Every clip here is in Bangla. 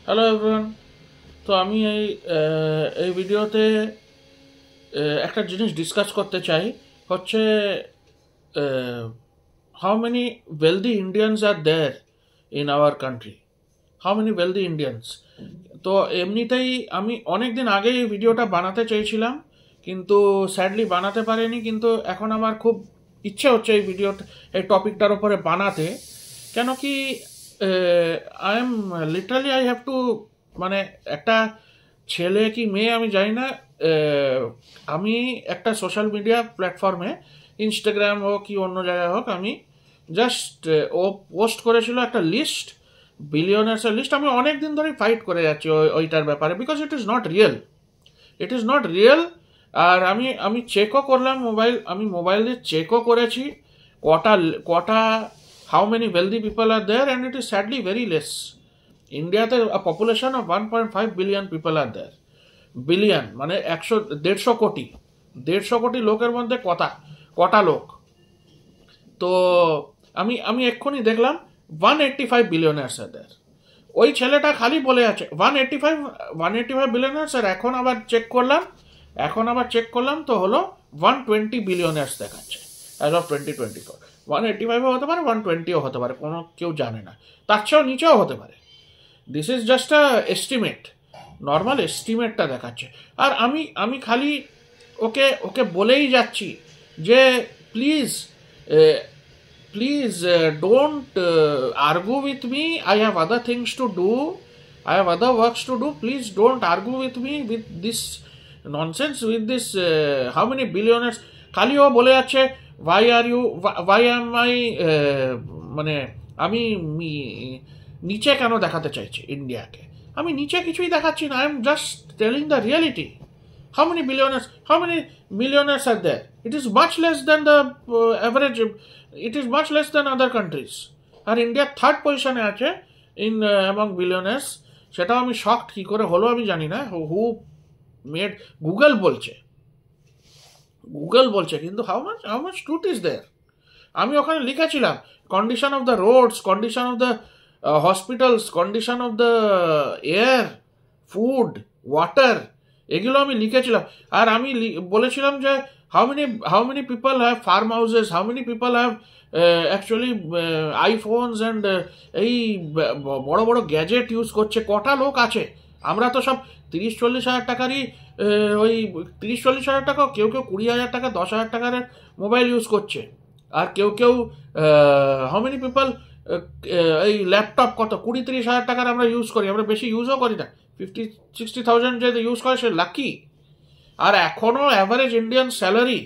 Hello everyone. তো আমি এই ভিডিওতে একটা জিনিস ডিসকাস করতে চাই। হচ্ছে how many wealthy Indians are there in our country, how many wealthy Indians. তো এমনিতেই আমি অনেক দিন আগে এই ভিডিওটা বানাতে চেয়েছিলাম, কিন্তু স্যাডলি বানাতে পারিনি। কিন্তু এখন আমার খুব ইচ্ছে হচ্ছে এই ভিডিওটা, এই টপিকটার উপরে বানাতে। কেন কি I am literally I have to, মানে একটা ছেলে কি মেয়ে আমি জানি না, আমি একটা সোশ্যাল মিডিয়া প্ল্যাটফর্মে, ইনস্টাগ্রাম হোক কি অন্য জায়গায় হোক, আমি জাস্ট ও পোস্ট করেছিল একটা লিস্ট, বিলিয়নার্সের লিস্ট। আমি অনেক দিন ধরেই ফাইট করে যাচ্ছি ওইটার ব্যাপারে, because it is not real, it is not real. আর আমি আমি চেকও করলাম, আমি মোবাইল দিয়ে চেকও করেছি কটা কটা how many wealthy people are there, and it is sadly very less. ইন্ডিয়াতে population of 1.5 billion people are there. Billion মানে 150 কোটি, 150 কোটি লোকের মধ্যে কটা কটা লোক। তো আমি আমি এক্ষুনি দেখলাম 185 বিলিয়নার্স আর দেয়ার। ওই ছেলেটা খালি বলে আছে 185 বিলিয়নার্স, আর এখন আবার চেক করলাম তো হলো 120 বিলিয়নার্স দেখাচ্ছে অ্যাজ অফ 2024। 185ও হতে পারে, 120ও হতে পারে, কোনো কেউ জানে না, তার চেয়েও নিচেও হতে পারে। This is just a estimate, normal এস্টিমেটটা দেখাচ্ছে। আর আমি আমি খালি ওকে ওকে বলেই যাচ্ছি যে please, please don't argue with me. I have other things to do, I have other works to do. Please don't argue with me with this nonsense, with this how many billionaires. খালি ও বলে যাচ্ছে why am I, মানে আমি নিচে কেন দেখাতে চাইছি ইন্ডিয়াকে। আমি নিচে কিছুই দেখাচ্ছি না, I am just telling the reality. How many billionaires, how many millionaires are there? It is much less than the average, it is much less than other countries. R India third পজিশনে আছে ইন অ্যামং বিলিয়নার্স। সেটাও আমি শকড, কী করে হলো আমি জানি না। হু মেড, গুগল বলছে, কিন্তু how much truth is there. আমি ওখানে লিখেছিলাম condition of the roads, condition of the hospitals, condition of the air, food, water, এগুলো আমি লিখেছিলাম। আর আমি বলেছিলাম যে how many people have farm houses, how many people have actually iPhones and এই বড় বড় গ্যাজেট ইউজ করছে, কটা লোক আছে। আমরা তো সব 30-40 হাজার টাকারই, ওই 30-40 হাজার টাকা, কেউ কেউ 20,000 টাকা, 10,000 টাকার মোবাইল ইউজ করছে। আর কেউ কেউ হাউ মেনি পিপল এই ল্যাপটপ কত 20-30 হাজার টাকার আমরা ইউজ করি, আমরা বেশি ইউজও করি না। 50-60,000 যদি ইউজ করে সে লাকি। আর এখনও অ্যাভারেজ ইন্ডিয়ান স্যালারি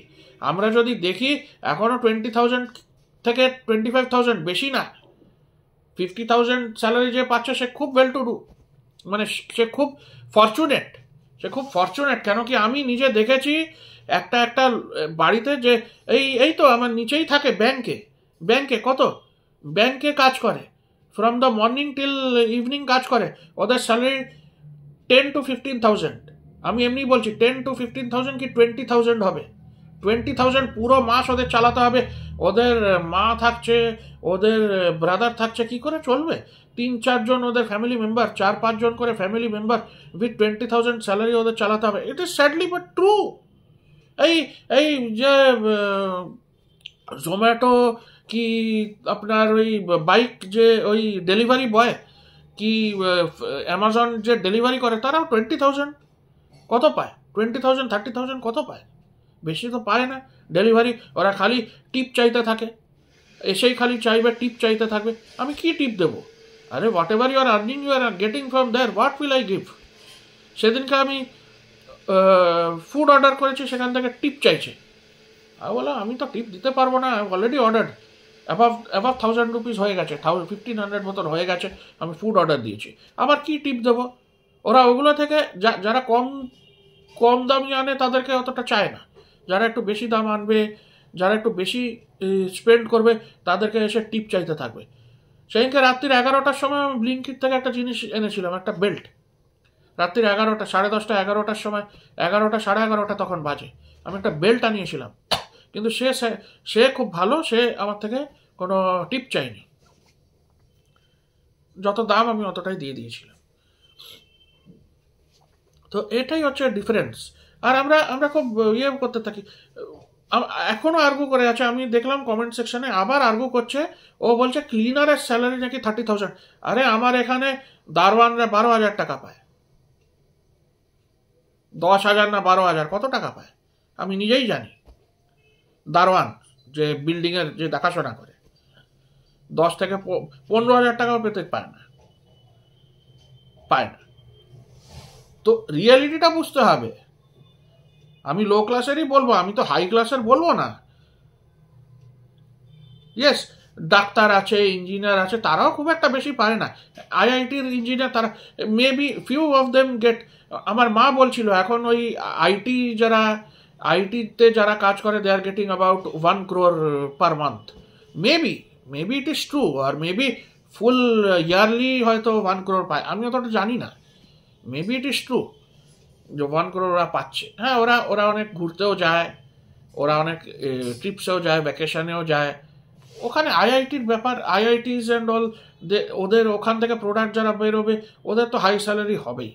আমরা যদি দেখি, এখনও 20,000 থেকে 25,000, বেশি না। 50,000 স্যালারি যে পাচ্ছে সে খুব ওয়েল টু ডু, মানে সে খুব ফরচুনেট, কেন কি আমি নিজে দেখেছি একটা একটা বাড়িতে যে এই তো আমার নিচেই থাকে ব্যাংকে কত ব্যাংকে কাজ করে, from the morning till evening কাজ করে, ওদের স্যালারি 10-15,000। আমি এমনি বলছি 10-15,000 কি 20,000 হবে। 20,000 পুরো মাস ওদের চালাতে হবে, ওদের মা থাকছে, ওদের ব্রাদার থাকছে, কি করে চলবে। 3-4 জন ওদের ফ্যামিলি মেম্বার, 4-5 জন করে ফ্যামিলি মেম্বার, উইথ 20,000 স্যালারি ওদের চালাতে হবে। ইট ইজ স্যাডলি বাট ট্রু। এই এই যে জোম্যাটো কি আপনার ওই বাইক, যে ওই ডেলিভারি বয় কি অ্যামাজন যে ডেলিভারি করে, তারাও 20,000 কত পায়, 20,000 30,000 কত পায়, বেশি তো পায় না। ডেলিভারি ওরা খালি টিপ চাইতে থাকে, এসেই খালি চাইবে, টিপ চাইতে থাকবে। আমি কি টিপ দেবো? আরে whatever you are earning, you are getting from there, what will I give. সেদিনকে আমি ফুড অর্ডার করেছি, সেখান থেকে টিপ চাইছে। আমি বললাম আমি তো টিপ দিতে পারবো না, অলরেডি অর্ডার অ্যাবাভ 1,000 রুপিস হয়ে গেছে, 1,500 মতন হয়ে গেছে, আমি ফুড অর্ডার দিয়েছি, আবার কি টিপ দেবো। ওরা ওগুলো থেকে যারা কম কম দামি আনে তাদেরকে অতটা চায় না, যারা একটু বেশি দাম আনবে, যারা একটু বেশি স্পেন্ড করবে, তাদেরকে এসে টিপ চাইতে থাকবে। সেদিনকে রাত্রির 11টার সময় আমি ব্লিঙ্কিট থেকে একটা জিনিস এনেছিলাম, একটা বেল্ট। রাত্রির 11টা, 10:30, 11টার সময়, 11টা 11:30 তখন বাজে, আমি একটা বেল্ট আনিয়েছিলাম। কিন্তু সে খুব ভালো, সে আমার থেকে কোনো টিপ চাইনি, যত দাম আমি অতটাই দিয়ে দিয়েছিলাম। তো এটাই হচ্ছে ডিফারেন্স। আর আমরা আমরা খুব ইয়ে করতে থাকি, এখনো আর্গু করে আছে। আমি দেখলাম কমেন্ট সেকশনে আবার আর্গু করছে, ও বলছে ক্লিনারের স্যালারি নাকি 30,000। আরে আমার এখানে দারোয়ানরা 12,000 টাকা পায়, 10,000 না 12,000 কত টাকা পায় আমি নিজেই জানি। দারোয়ান যে বিল্ডিংয়ের যে দেখাশোনা করে 10 থেকে 15,000 টাকাও পেতে পায় না। তো রিয়েলিটিটা বুঝতে হবে। আমি লো ক্লাসেরই বলবো, আমি তো হাই ক্লাসের বলবো না। ইয়েস, ডাক্তার আছে, ইঞ্জিনিয়ার আছে, তারাও খুব একটা বেশি পারে না। আইআইটির ইঞ্জিনিয়ার তারা maybe few of them get. আমার মা বলছিল এখন ওই আইটিতে যারা কাজ করে they are getting about 1 crore per month. Maybe it is true, আর মেবি ফুল ইয়ারলি হয়তো 1 crore পায়, আমি অতটা জানি না। মেবি ইট ইজ ট্রু যে 1 crore ওরা পাচ্ছে। হ্যাঁ, ওরা অনেক ঘুরতেও যায়, ওরা অনেক ট্রিপসেও যায়, ভ্যাকেশনেও যায়। ওখানে আইআইটির ব্যাপার, আইআইটিস অ্যান্ড অল, ওদের ওখান থেকে প্রোডাক্ট যারা বেরোবে ওদের তো হাই স্যালারি হবেই,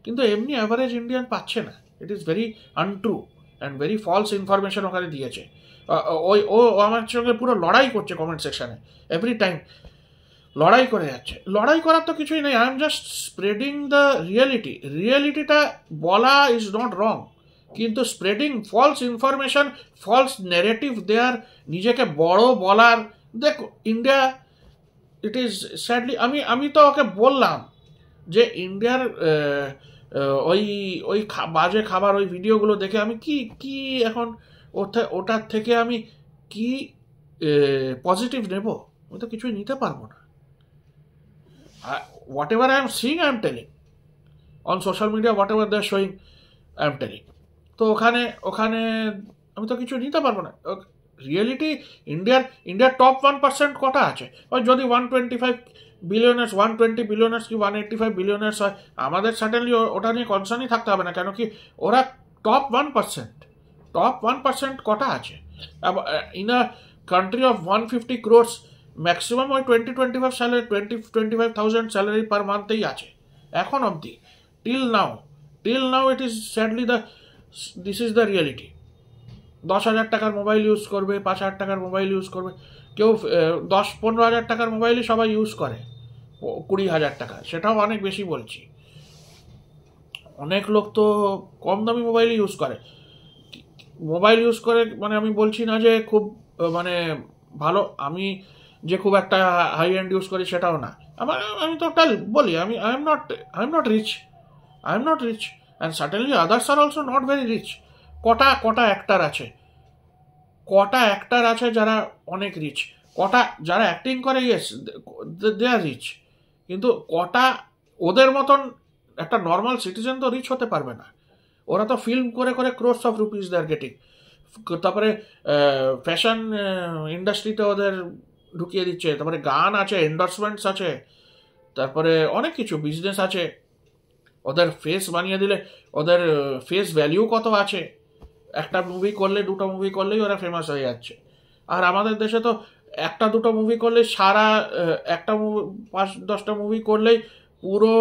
কিন্তু এমনি অ্যাভারেজ ইন্ডিয়ান পাচ্ছে না। It is very untrue and very false information ওখানে দিয়েছে। ও আমার সঙ্গে পুরো লড়াই করছে কমেন্ট সেকশানে, এভরি টাইম লড়াই করে যাচ্ছে। লড়াই করার তো কিছুই নেই, I am just spreading the রিয়েলিটিটা বলা ইজ নট রং, কিন্তু spreading false information, false negative there, নিজেকে বড় বলার। দেখো ইন্ডিয়া, ইট ইজ স্যাডলি, আমি তো ওকে বললাম যে ইন্ডিয়ার ওই ওই বাজে খাবার ওই ভিডিওগুলো দেখে আমি কি এখন ওটার থেকে আমি কি পজিটিভ নেব? আমি তো কিছুই নিতে পারবো না। Whatever I am seeing, I am telling on social media, whatever they are showing, I am telling. তো ওখানে আমি তো কিছু নিতে পারবো না। রিয়েলিটি, ইন্ডিয়ার টপ 1% কটা আছে? ওই যদি 125 বিলিয়নার্স, 120 বিলিয়নার্স কি 185 বিলিয়নার্স হয়, আমাদের সার্টেনলি ওটা নিয়ে কনসার্নই থাকতে হবে না। কেন কি ওরা টপ 1% কটা আছে? In a country of 150 crores, maximum ওই 20-25 স্যালারি, 20-25,000 স্যালারি পার মান্থেই আছে এখন অবধি। Till now it is sadly this is the reality. 10,000 টাকার মোবাইল ইউজ করবে, 5,000 টাকার মোবাইল ইউজ করবে, কেউ 10-15,000 টাকার মোবাইলই সবাই ইউজ করে, 20,000 টাকা সেটাও অনেক বেশি বলছি। অনেক লোক তো কম দামি মোবাইল ইউজ করে। মানে আমি বলছি না যে খুব মানে ভালো, আমি যে খুব একটা হাই এন্ড ইউজ করি সেটাও না। আমি তো একটা বলি, I am not rich and certainly others are also not very rich. কটা অ্যাক্টার আছে যারা অনেক রিচ, যারা অ্যাক্টিং করে, ইয়েস দে আর রিচ, কিন্তু ওদের মতন একটা নর্মাল সিটিজেন তো রিচ হতে পারবে না। ওরা তো ফিল্ম করে crores of rupees they are getting. তারপরে ফ্যাশন ইন্ডাস্ট্রিতে ওদের ঢুকিয়ে দিচ্ছে, তারপরে গান আছে, এন্ডোর্সমেন্টস আছে, তারপরে অনেক কিছু বিজনেস আছে। ওদের ফেস বানিয়ে দিলে ওদের ফেস ভ্যালিউ কত আছে, একটা মুভি করলে, দুটো মুভি করলেই ওরা ফেমাস হয়ে যাচ্ছে। আর আমাদের দেশে তো একটা দুটো মুভি করলে সারা একটা মুভি 5-10টা মুভি করলেই পুরো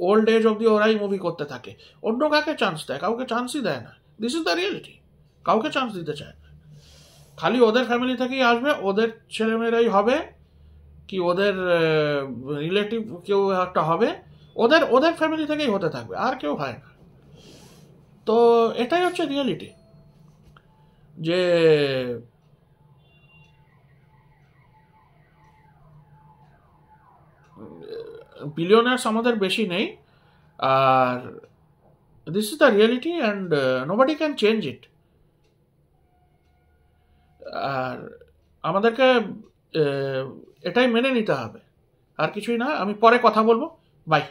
ওল্ড এজ অবধি ওরাই মুভি করতে থাকে। অন্য কাকে চান্স দেয়? কাউকে চান্সই দেয় না। This is the reality. কাউকে চান্স দিতে চায় না। খালি ওদের ফ্যামিলি থেকেই আসবে, ওদের ছেলেমেয়েরাই হবে, কি ওদের রিলেটিভ কেউ একটা হবে, ওদের ফ্যামিলি থেকেই হতে থাকবে, আর কেউ হয় না। তো এটাই হচ্ছে রিয়েলিটি, যে বিলিয়নার্স আমাদের বেশি নেই, আর this is the reality and nobody can change it. আর আমাদেরকে এটাই মেনে নিতে হবে, আর কিছুই না। আমি পরে কথা বলবো, বাই।